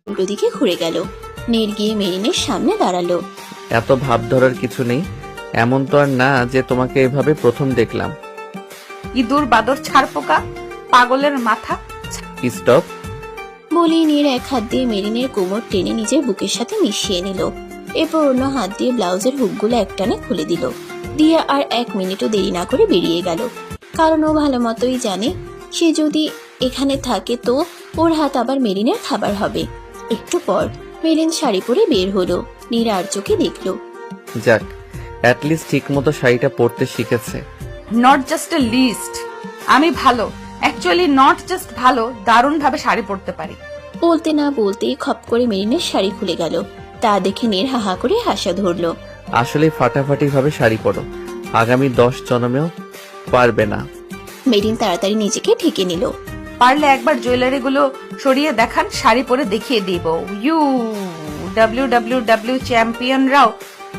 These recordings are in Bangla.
উল্টো দিকে ঘুরে গেল। নীর গিয়ে মেরিনের সামনে দাঁড়ালো। এত ভাব ধরার কিছু নেই, এমন তো আর না যে তোমাকে এভাবে প্রথম দেখলাম। ইঁদুর বাদর ছাড়পোকা পাগলের মাথা। স্টপ। বলেই নীর এক হাত দিয়ে মেরিনের কোমর টেনে নিজের বুকের সাথে মিশিয়ে নিল। এরপর অন্য হাত দিয়ে ব্লাউজের হুকগুলো একটানে খুলে দিল। দিয়ে আর 1 মিনিটও দেরি না করে বেরিয়ে গেল। কারণ ও ভালো মতোই জানে সে যদি এখানে থাকে তো ওর হাত আবার মেরিনের খাবার হবে। একটু পর মেরিন শাড়ি পরে বের হলো। নীর আর চোখে দেখলো। যাক, অ্যাটলিস্ট ঠিক মতো শাড়িটা পরতে শিখেছে। নট জাস্ট এ লিস্ট, আমি ভালো, অ্যাকচুয়ালি নট জাস্ট ভালো, দারুণ ভাবে শাড়ি পরতে পারি। বলতে না বলতেই খপ করে মেরিনের শাড়ি খুলে গেল। তা দেখে নীর হাহা করে হাসা ধরলো। আসলে ফাটাফাটি ভাবে শাড়ি পরো, আগামী 10 জন্মেও পারবে না। মেরিন তাড়াতাড়ি নিজেকে ঢেকে নিল। পারলে একবার জুয়েলারি গুলো সরিয়ে দেখান, শাড়ি পরে দেখিয়ে দিব। WWW চ্যাম্পিয়নরাও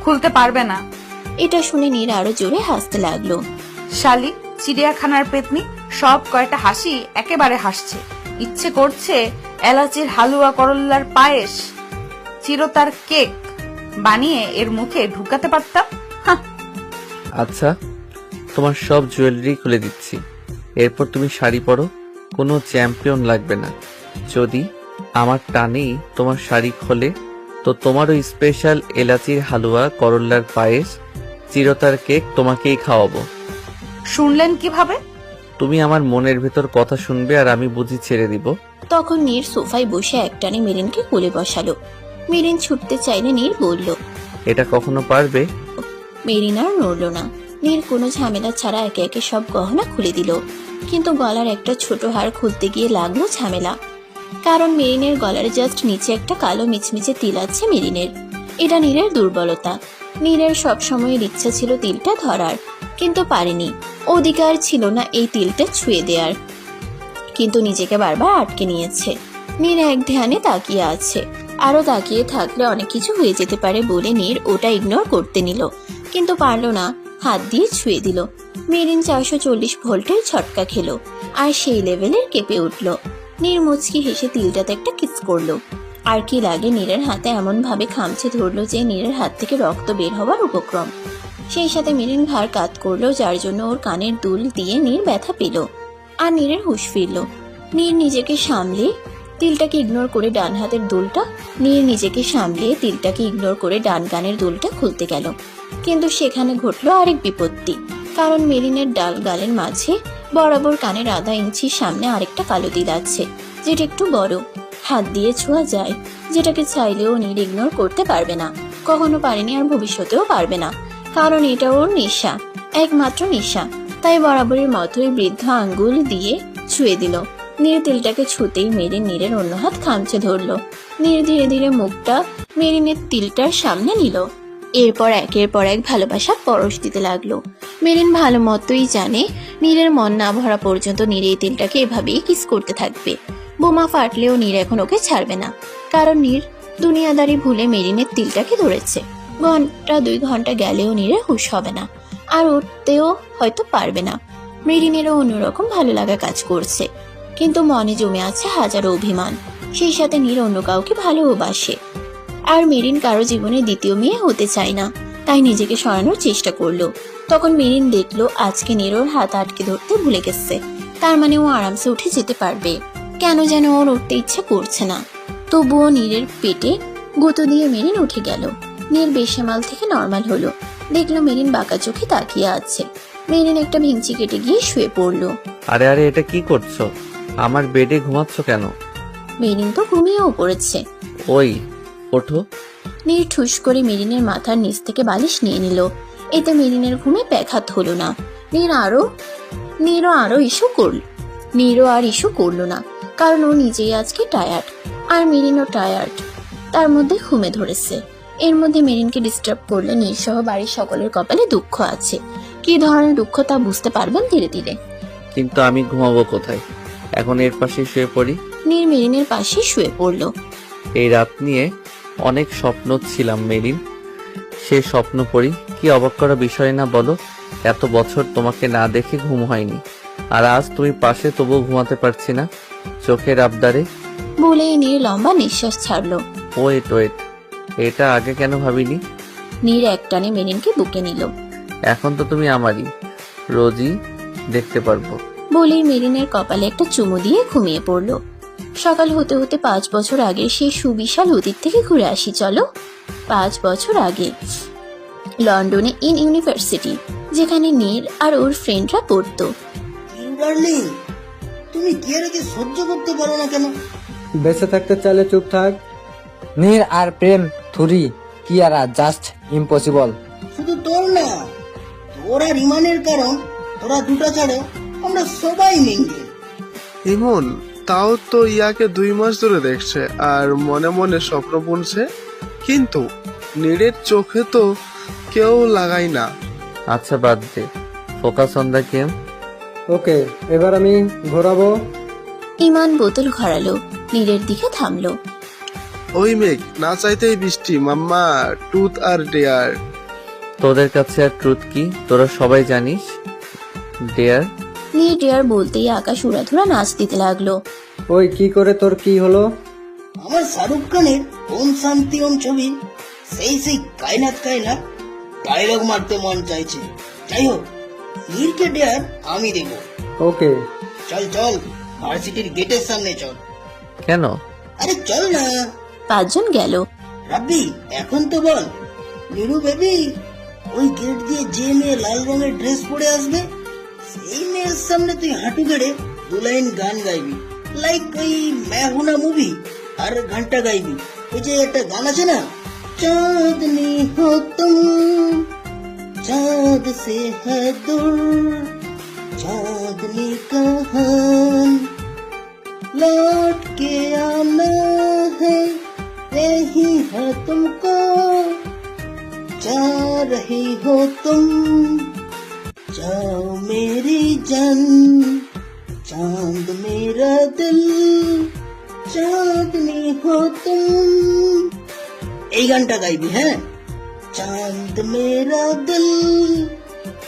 খুলতে পারবে না। এটা শুনে নীর আরো জোরে হাসতে লাগলো। শালি চিড়িয়াখানার পেতনি, সব কয়টা হাসি একেবারে হাসছে। ইচ্ছে করছে এলাচির হালুয়া, করল্লার পায়েস, চিরতার কেক বানিয়ে এর মুখে ঢুকাতে পারতাম। আচ্ছা, তোমার সব জুয়েলারি খুলে দিচ্ছি, এরপর তুমি শাড়ি পরো। কোনো চ্যাম্পিয়ন লাগবে না। যদি আমার টানেই তোমার শাড়ি খোলে তো তোমারও স্পেশাল এলাচির হালুয়া, করল্লার পায়েস, চিরতার কেক তোমাকেই খাওয়াবো। শুনলেন কিভাবে? তুমি আমার মনের ভেতর কথা শুনবে আর আমি বুঝি ছেড়ে দিব। তখন নীর সোফায় বসে একটানে মেরিনকে কোলে বসালো। মেরিন ছুটতে চাইলে নীর বলল। এটা কখনো পারবে? মেরিন আর নড়ল না। নীর কোনো ঝামেলা ছাড়া একে একে সব গহনা খুলে দিল। কিন্তু গলার একটা ছোট হার খুলতে গিয়ে লাগলো ঝামেলা। কারণ মেরিনের গলার জাস্ট নিচে একটা কালো মিচমিচে তিল আছে মেরিনের। এটা নীরের দুর্বলতা। নীরের সব সময়ের ইচ্ছা ছিল তিলটা ধরার, কিন্তু পারেনি। অধিকার ছিল না এই তিলটা ছুঁয়ে দেওয়ার, কিন্তু নিজেকে বারবার আটকে নিয়েছে। নীর এক ধ্যানে তাকিয়ে আছে। আরো তাকিয়ে থাকলে অনেক কিছু হয়ে যেতে পারে বলে নীর ওটা ইগনোর করতে নিল, কিন্তু পারলো না। হাত দিয়ে ছুঁয়ে দিল। মেরিন 440 ভোল্টের ঝটকা খেলো আর সেই লেভেলের কেঁপে উঠল। নীর মুচকি হেসে তিলটাতে একটা কিস করলো। আর কি লাগে, নীরের হাতে এমন ভাবে খামচে ধরলো যে নীরের হাত থেকে রক্ত বের হওয়ার উপক্রম। সেই সাথে মেরিন ঘাড় কাত করলো, যার জন্য ওর কানের দুল দিয়ে নীর ব্যথা পেল। আর নীরের হুঁশ ফিরল। নীর নিজেকে সামলে তিলটাকে ইগনোর করে ডান হাতের দুলটা ডান কানের দুলটা খুলতে গেল। কিন্তু সেখানে ঘটলো আরেক বিপত্তি। কারণ মেরিনের ডাল গালের মাঝে বরাবর কানের আধা ইঞ্চির সামনে আরেকটা কালো তিল আছে, যেটা একটু বড়, হাত দিয়ে ছোঁয়া যায়, যেটাকে চাইলেও নীর ইগনোর করতে পারবে না। কখনো পারেনি আর ভবিষ্যতেও পারবে না। কারণ এটা ওর নেশা, একমাত্র নেশা। তাই বরাবরের মতোই বৃদ্ধ আঙ্গুল দিয়ে ছুঁয়ে দিল। নীর তিলটাকে ছুঁতেই মেরিন নীরের অন্য হাত খামচে ধরল। নীর ধীরে ধীরে মুখটা মেরিনের তিলটার সামনে নিল। এরপর একের পর এক ভালোবাসা পরশ দিতে লাগলো। মেরিন ভালো মতোই জানে নীরের মন না ভরা পর্যন্ত নীর এই তিলটাকে এভাবেই কিস করতে থাকবে। বোমা ফাটলেও নীর এখন ওকে ছাড়বে না। কারণ নীর দুনিয়াদারি ভুলে মেরিনের তিলটাকে ধরেছে। 1-2 ঘন্টা গেলেও নীরের হুঁশ হবে না, আর উঠতেও হয়তো পারবে না। মেরিনেরও অন্যরকম ভালো লাগা কাজ করছে, কিন্তু মনে জমে আছে হাজারো অভিমান। সেই সাথে নীর অন্য কাউকে ভালোবাসে। আর মেরিন কারো জীবনে দ্বিতীয় মেয়ে হতে চায় না, তাই নিজেকে সরানোর চেষ্টা করলো। তখন মেরিন দেখলো আজকে নীর ওর হাত আটকে ধরতে ভুলে গেছে। তার মানে ও আরামসে উঠে যেতে পারবে। কেন যেন ওর উঠতে ইচ্ছে করছে না। তবুও নীরের পেটে গুঁতো দিয়ে মেরিন উঠে গেল। নীর বেসামাল থেকে নর্মাল হলো। দেখলো মেরিন বাঁকা চোখে তাকিয়ে আছে। মেরিন একটা ভেঙচি কেটে গিয়ে শুয়ে পড়লো। আরে আরে, এটা কি করছো? আমার বেডে ঘুমাচ্ছ কেন? মেরিন তো ঘুমিয়েও পড়েছে। ওই ওঠো। নীর ঠুস করে মেরিনের মাথার নিচ থেকে বালিশ নিয়ে নিল। এতে মেরিনের ঘুমে ব্যাঘাত হলো না। নীরও আর ইস্যু করলো না, কারণ ও নিজেই আজকে টায়ার্ড, আর মেরিনও টায়ার্ড। তার মধ্যে ঘুমে ধরেছে। এর মধ্যে মেরিনকে ডিস্টার্ব করলে নীর সহ বাড়ির সকলের কপালে দুঃখ আছে। কি ধরনের দুঃখ তা বুঝতে পারবেন ধীরে ধীরে। কিন্তু আমি ঘুমাবো কোথায়? এখন এর পাশে শুয়ে পড়ি। নীর মেরিনের পাশে শুয়ে পড়ল। এই রাত নিয়ে অনেক স্বপ্ন ছিলাম মেরিন, সে স্বপ্ন পড়ি। কি অবাক করা বিষয় না বলো? এত বছর তোমাকে না দেখে ঘুম হয়নি, আর আজ তুমি পাশে, তবুও ঘুমাতে পারছি না। চোখের আবদারে। বলেই নীর লম্বা নিঃশ্বাস ছাড়লো। ওয়েট ওয়েট, এটা আগে কেন ভাবিনি? নীর একটানে মেরিনকে বুকে নিল। এখন তো তুমি আমারই, রোজই দেখতে পারবো। বলেই মেরিনের কপালে একটা চুমু দিয়ে ঘুমিয়ে পড়ল। সকাল হতে হতে 5 বছর আগে সেই সুবিশাল অতীত থেকে ঘুরে আসি চলো। 5 বছর আগে লন্ডনে ইউনিভার্সিটি, যেখানে নীর আর ওর ফ্রেন্ডরা পড়তো। ডার্লিং, তুমি কি আর একে সহ্য করতে পারো না কেন? বেঁচে থাকতে চাইলে চুপ থাক। নীর আর প্রেম থুরি কি আর জাস্ট ইম্পসিবল। শুধু তোর না, তোর আর ইমানের কারণ তোরা দুটা ছাড়ো আমরা সবাই মিঙ্গে। ইমন তাও তো ইয়াকে 2 মাস ধরে দেখছে আর মনে মনে স্বপ্ন বুনছে, কিন্তু নীরের চোখে তো কেউ লাগাই না। আচ্ছা বাদ দে, ফোকাস অন দ্য গেম। ওকে, এবার আমি ঘোরাবো। ইমান বোতল ঘরালো, নীরের দিকে থামলো। ওই মেঘ না চাইতেই বৃষ্টি, মাম্মা টুথ আর ডেয়ার। তোদের কাছে আর ট্রুথ কি তোরা সবাই জানিস। ডেয়ার। নীর ডেয়ার বলতেই আকাশ উড়াধুরা নাচ দিতে লাগলো। ওই কি করে তোর কি হলো? আমার শাহরুখ খানের ওম শান্তি ওম ছবি সেই কায়নাত ডায়লগ মারতে মন চাইছে। যাই হোক, নীরকে ডেয়ার আমি দেব। ওকে, চল চল, ভার্সিটির গেটের সামনে চল। কেন? আরে চল না। 5 জন গেল। রাব্বি, এখন তো বল, নিরু বেবি, ওই গেট দিয়ে যে মেয়ে লাল রঙের ড্রেস পরে আসবে সেই মেয়ের সামনে তুই হাঁটু গেড়ে 2 লাইন গান গাইবি, লাইক ওই মেহুনা মুভি, আর ঘন্টা গাইবি। ওই যে একটা গান আছে না, চাঁদনি হো তুম চাঁদ সে है दूर चांदनी कहां लौट के आना है यही है तुमको जा रही हो तुम जाओ मेरी जान चांद मेरा दिल चांदनी हो तुम। এই গানটা গাইবি, হ্যাঁ? চাঁদ মেরা দিল।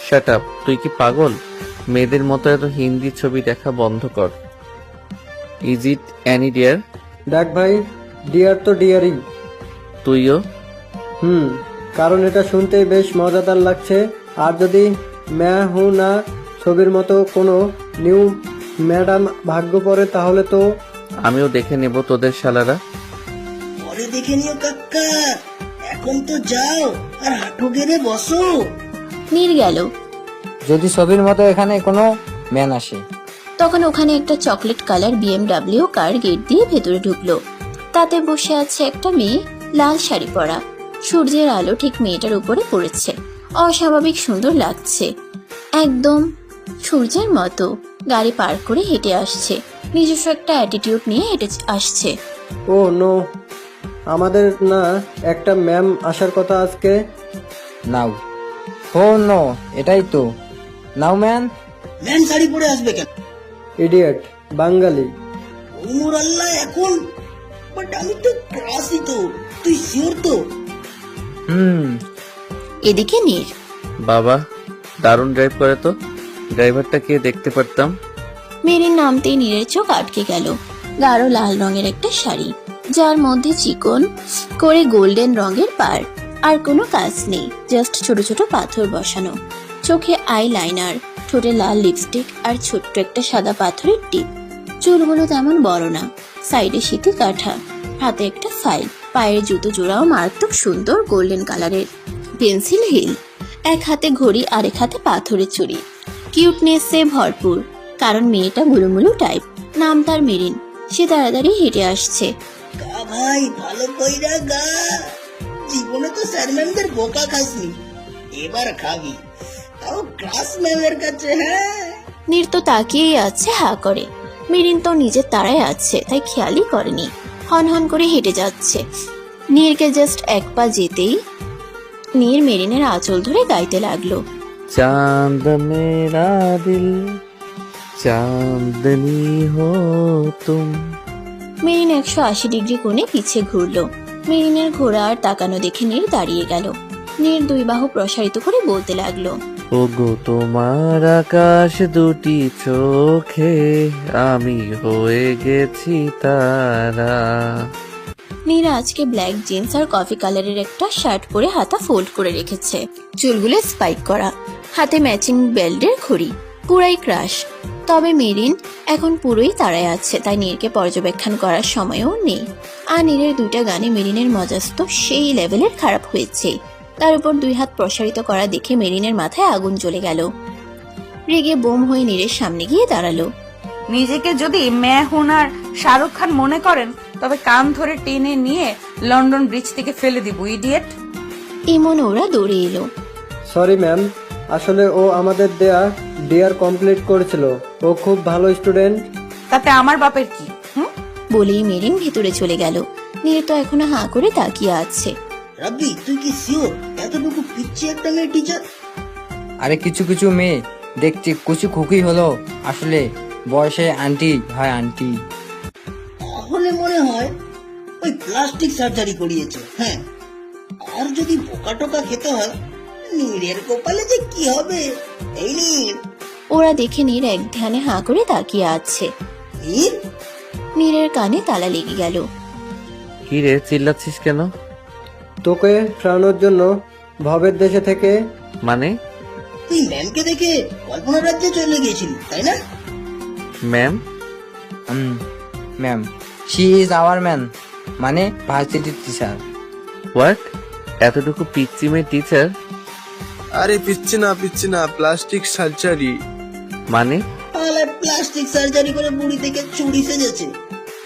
শাট আপ, তুই কি পাগল? মেয়েদের মতো এত হিন্দি ছবি দেখা বন্ধ কর। Is it any dear? দেখ ভাই, ডিয়ার তো ডিয়ারই। তুইও? কারণ এটা শুনতেই বেশ মজাদার লাগছে। আর যদি ম্যা হু না ছবির মতো কোনো নিউ ম্যাডাম ভাগ্য পড়ে তাহলে তো আমিও দেখে নেব তোদের শালারা। পরে দেখে নিও কাকা, এখন তো যাও আর হাঁটু গেড়ে বসো। নীর গেল। যদি ছবির মতো এখানে কোনো ম্যান আসে। তখন ওখানে একটা চকলেট কালার BMW কার গেট দিয়ে ভেতরে ঢুকলো। তাতে বসে আছে একটা মেয়ে, লাল শাড়ি পরা। সূর্যের আলো ঠিক মেয়েটার উপরে পড়েছে, অস্বাভাবিক সুন্দর লাগছে, একদম সূর্যের মতো। গাড়ি পার্ক করে হেঁটে আসছে, নিজস্ব একটা অ্যাটিটিউড নিয়ে হেঁটে আসছে। ও নো, আমাদের না একটা ম্যাম আসার কথা আজকে। নাও। ও নো, এটাই তো নাও ম্যান। ম্যান শাড়ি পরে আসবে কেন? ইডিয়েট, বাঙালি। ওমর আল্লাহ, এখন বাট আমি তো ক্লাসই তো, তুই শিওর তো? এদিকে নীর। বাবা দারুণ ড্রাইভ করে তো, ড্রাইভারটা কে দেখতে পারতাম। মেরিন নামতেই নীরের চোখ আটকে গেল। গাঢ় লাল রঙের একটা শাড়ি, যার মধ্যে চিকন করে গোল্ডেন রঙের পাড়, আর কোনো কাজ নেই, জাস্ট ছোট ছোট পাথর বসানো। চোখে আই লাইনার, ঠোঁটে লাল লিপস্টিক আর ছোট্ট একটা সাদা পাথরের টিপ। চুলগুলো তেমন বড় না, সাইডে শীতে কাঠা, হাতে একটা ফাইল, পায়ের জুতো জোড়াও মারাত্মক সুন্দর গোল্ডেন কালারের, পেন্সিল হিল, এক হাতে ঘড়ি আরেক হাতে পাথরের চুড়ি। কিউটনেসে ভরপুর, কারণ মেয়েটা মুলুমুলু টাইপ। নাম তার মেরিন। সে তাড়াতাড়ি হেঁটে আসছে। গা ভাই, ভালো কইরা গা, জীবনে তো স্যার ম্যামদের বোকা খাসনি, এবার খাবি, তাও ক্লাস ম্যামের কাছে। হ্যাঁ, নীর তো তাকিয়েই আছে হা করে। মেরিন তো নিজের তারায় আছে, তাই খেয়ালই করেনি। হন হন করে হেঁটে যাচ্ছে। নীরকে জাস্ট এক পা যেতেই নীর মেরিনের আঁচল ধরে গাইতে লাগলো। চাঁদ মেরা দিল চাঁদনি হো তুম। মেরিন 180 ডিগ্রি কোণে পিছে ঘুরলো। মেরিনের ঘোড়া আর তাকানো দেখে নীর দাঁড়িয়ে গেল। নীর 2 বাহু প্রসারিত করে বলতে লাগলো, ওগো তোমার আকাশ দুটি চোখে আমি হয়ে গেছি তারা। নীরা আজকে ব্ল্যাক জিন্স আর কফি কালারের একটা শার্ট পরে হাতা ফোল্ড করে রেখেছে, চুলগুলো স্পাইক করা, হাতে ম্যাচিং বেল্টের ঘড়ি, পুরাই ক্রাশ। তবে মেরিন এখন পুরোই তাড়ায় আছে, তাই নীরকে পর্যবেক্ষণ করার সময়ও নেই। আর নীরের দুইটা গানে মেরিনের মজাস্ত সেই লেভেলের খারাপ হয়েছে। তার উপর দুই হাত প্রসারিত করা দেখে মেরিনের মাথায় আগুন জ্বলে গেল। রেগে বোম হয়ে নীরের সামনে গিয়ে দাঁড়ালো। নিজেকে যদি মেহুনার শাহরুখ খান মনে করেন তবে কান ধরে টেনে নিয়ে লন্ডন ব্রিজ থেকে ফেলে দিব, ইডিয়েট। ইমন ওরা দৌড়ে এলো। সরি ম্যাম, আসলে ও আমাদের দেয়া ডিআর কমপ্লিট করেছিল। ও খুব ভালো স্টুডেন্ট। তাতে আমার বাপের কি? বলেই মেরিন ভেতরে চলে গেল। নীর তো এখনো হাঁ করে তাকিয়ে আছে। রাব্বি, তুই কি শিওর এতটুকু পিচ্ছি একটা মেয়ে টিচার? আরে কিছু কিছু মেয়ে দেখতে কুচি খুকি হলো, আসলে বয়সে আন্টি হয় আন্টি। তাহলে মনে হয় ওই প্লাস্টিক সার্জারি করিয়েছে। হ্যাঁ, আর যদি বোকা টোকা খেতে হয়, নীরের কপালে যে কি হবে। এই নীর, ওরা দেখে নীর এক ধ্যানে হাঁ করে তাকিয়ে আছে। নীর, নীরের কানে তালা লেগে গেল। কি রে চিল্লাচ্ছিস কেন? তোকে ফেরানোর জন্য ভবের দেশে থেকে। মানে? তুই ম্যামকে দেখে কল্পনা রাজ্যে চলে গিয়েছিলি, তাই না? Ma'am? Ma'am, she is our man, মানে ভার্সিটির টিচার। হোয়াট? এতটুকু পিচ্চি মেয়ে টিচার? আরে পিচ্ছি না, প্লাস্টিক সার্জারি। মানে? আর প্লাস্টিক সার্জারি করে বুড়ি থেকে চুড়ি সেজেছে।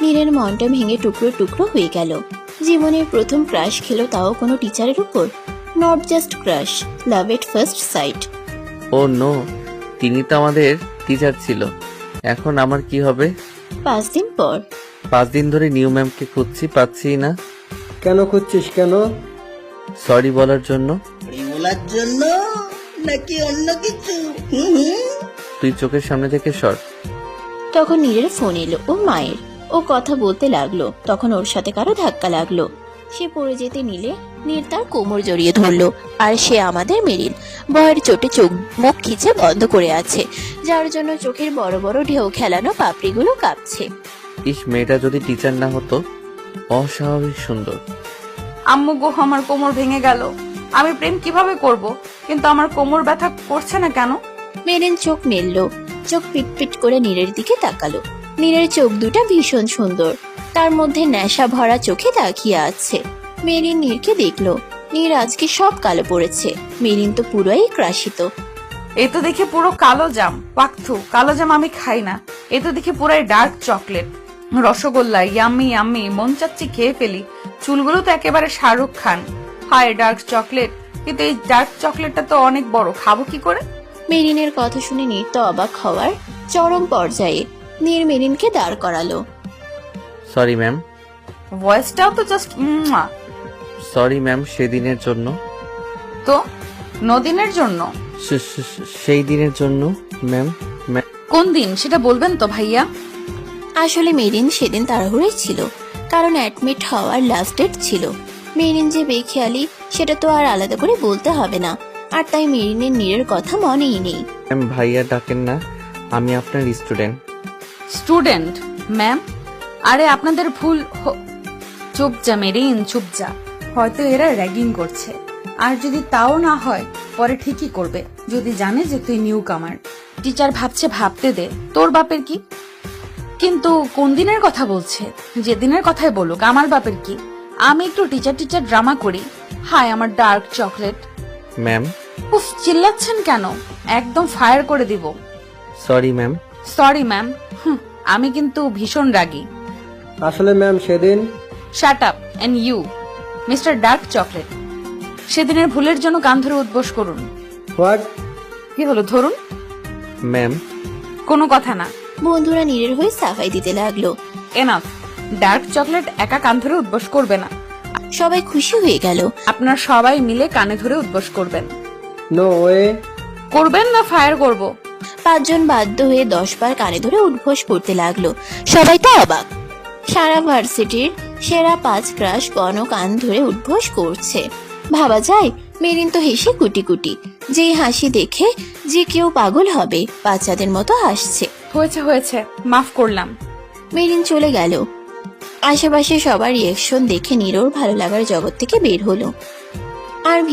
নীরের মনটা ভেঙে টুকরো টুকরো হয়ে গেল। জীবনের প্রথম ক্রাশ খেলো, তাও কোনো টিচারের উপর। Not just crush, love at first sight. Oh no, তিনি তো আমাদের টিচার ছিল। এখন আমার কি হবে? 5 দিন পর। 5 দিন ধরে নিউ ম্যামকে খুঁজছি, পাচ্ছি না। কেন খুঁজছিস কেন? সরি বলার জন্য। বলার জন্য নাকি অন্য কিছু? তুই চোখের সামনে থেকে সর। তখন নীরের ফোন এলো ও মায়ের। ও কথা বলতে লাগলো, তখন ওর সাথে কারো ধাক্কা লাগলো। সে পড়ে যেতে নিলে নীর তার কোমর জড়িয়ে ধরলো। আর সে আমাদের মেরিন, ভয়ের চোটে চোখ মুখ খিচে বন্ধ করে আছে, যার জন্য চোখের বড় বড় ঢেউ খেলানো পাপড়িগুলো কাঁপছে। ইস, মেয়েটা যদি টিচার না হতো। অস্বাভাবিক সুন্দর। আম্মু গো, আমার কোমর ভেঙে গেল। আমি প্রেম কিভাবে করব? কিন্তু আমার কোমর ব্যথা করছে না কেন? মেরিন চোখ মেলল, চোখ পিটপিট করে নীরের দিকে তাকালো। নীরের চোখ দুটা ভীষণ সুন্দর, তার মধ্যে নেশা ভরা চোখে তাকিয়ে আছে। মেরিন নীরকে দেখলো। নীর আজকে সব কালো পড়েছে। মেরিন তো পুরোই ক্রাশিত। এ তো দেখে পুরো কালো জাম। পাকথু, কালো জাম আমি খাই না। এ তো দেখে পুরাই dark chocolate, rasgulla, yummy yummy, মন চাচ্ছি খেয়ে ফেলি। চুলগুলো তো একেবারে শাহরুখ খান। হায় ডার্ক চকলেট, কিন্তু এই ডার্ক চকলেটটা তো অনেক বড়, খাবো কি করে? মেরিনের কথা শুনে নীর তো অবাক হওয়ার চরম পর্যায়ে। নীর মেরিনকে দাঁড় করালো। Sorry ma'am. ভয়েসটাও তো জাস্ট সরি ম্যাম, সেদিনের জন্য। তো নদিনের জন্য? সেই দিনের জন্য ম্যাম। কোন দিন সেটা বলবেন তো ভাইয়া? আসলে মেরিন সেদিন তাড়াহুড়োই ছিল, কারণ অ্যাডমিট হওয়ার লাস্ট ডেট ছিল। মেরিন যে বেখেয়ালি সেটা তো আর আলাদা করে বলতে হবে না। আর তাই মেরিনের নীরের কথা মনেই নেই। ম্যাম ভাইয়া ডাকেন না, আমি আপনার স্টুডেন্ট। Student ma'am? আরে আপনাদের ভুল। চুপ যা মেরিন, চুপ যা। হয়তো এরা র্যাগিং করছে, আর যদি তাও না হয় পরে ঠিকই করবে। যদি জানে যে তুই নিউ কামার, টিচার ভাবছে ভাবতে দে, তোর বাপের কি? কিন্তু কোন দিনের কথা বলছে? যে দিনের কথাই বলুক, আমার বাপের কি? আমি একটু টিচার ড্রামা করি। হায় আমার ডার্ক চকলেট। ম্যাম। উফ, চিল্লাচ্ছেন কেন? একদম ফায়ার করে দিব। Sorry ma'am. Sorry ma'am. আমি কিন্তু ভীষণ রাগী। আসলে ম্যাম সেদিন। Shut up and you mister dark chocolate. সেদিনের ভুলের জন্য কান ধরে উদ্বোস করুন। হোয়াট? কি হলো, ধরুন। ম্যাম। কোনো কথা না। বন্ধুরা নীরের হয়ে সাফাই দিতে লাগলো। এনাফ। ডার্ক চকলেট একা কান ধরে উদ্বোস করবে না। সবাই খুশি হয়ে গেল। আপনার সবাই মিলে কানে ধরে উদ্বোস করবেন। No way. করবেন না ফায়ার করব? 5 জন বাধ্য হয়ে 10 বার কানে ধরে উদ্ঘোষ করতে লাগলো। সবাই তো অবাক। সারা ভার্সিটির সেরা 5 ক্রাশ গণ কান ধরে উদ্ঘোষ করছে। ভাবা যায় মেরিন তো হেসে কুটি কুটি, যেই হাসি দেখে যে কেউ পাগল হবে, বাচ্চাদের মতো হাসছে। হয়েছে হয়েছে, মাফ করলাম। মেরিন চলে গেল। আশেপাশে সবার রিয়েকশন দেখে নীরর ভালো লাগার জগৎ থেকে বের হলো। আর